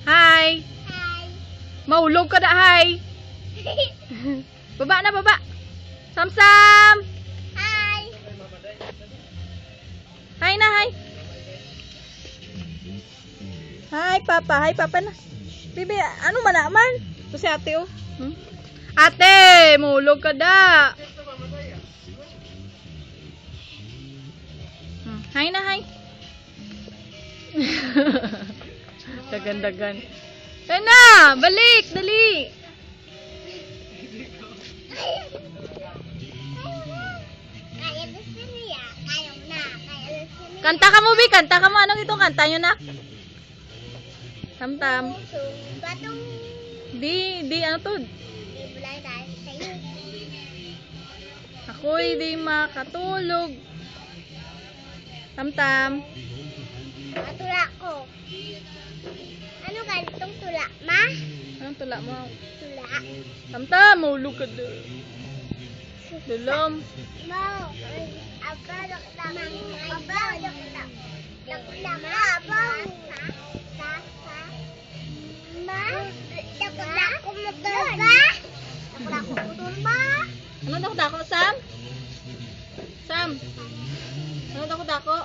Hi. Hi. Maulog ka na, hi. Baba na, baba. Sam-sam. Hi. Hi na, hi. Hi, Papa. Hi, Papa na. Bibi, ano man naman? Ito si ate, oh. Ate, maulog ka da. Hi na, hi. Dagan-dagan. Kaya na, balik, dali. Kaya gusto niya. Kaya na. Kaya gusto niya. Kanta ka mo, Bi. Kanta ka mo. Anong itong kanta nyo na? Tam-tam. Batong. Di, ano to? Ibulay tayo sa'yo. Ako'y di makatulog. Tam-tam. Matula ko. Ano ganitong tula, ma? Anong tula mo? Tula. Tam-tam, maulog ka da. Dalam. Mo. Aba, lakla. Aba, lakla. Lakla, ma. Aba. Ma. Lakla ko motor ba? Lakla ko motor ba? Ano dako-dako, Sam? Sam? Ano dako-dako?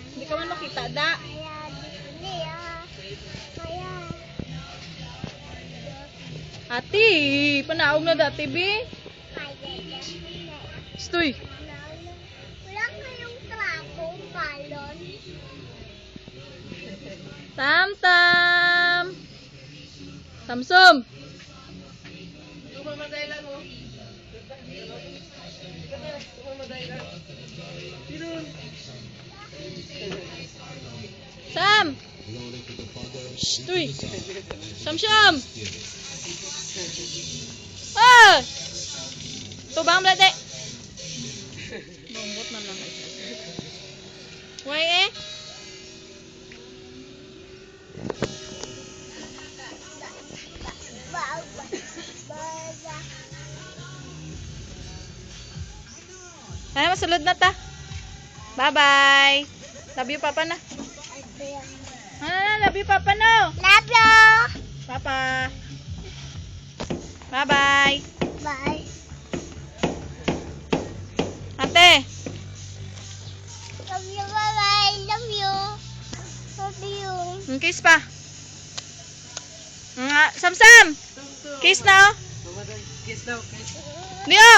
Hindi ka man makita, da. Kaya dito niya. Kaya. Ati, panaog na dati, Bi. Kaya niya. Stoy. Wala kayong trapong balon. Tam-tam. Samsum. Sam. Stoy. Samsum. Ah! Tubang blade. Bombot na lang. Why eh? Ay, masulod na ta. Bye-bye. Love you, Papa na. Love you, Papa no. Love you. Papa. Bye-bye. Bye. Ate. Love you. Bye-bye. Love you. Love you. Kiss pa. Sam-sam. Kiss na, oh. Kiss daw, kiss. Dio.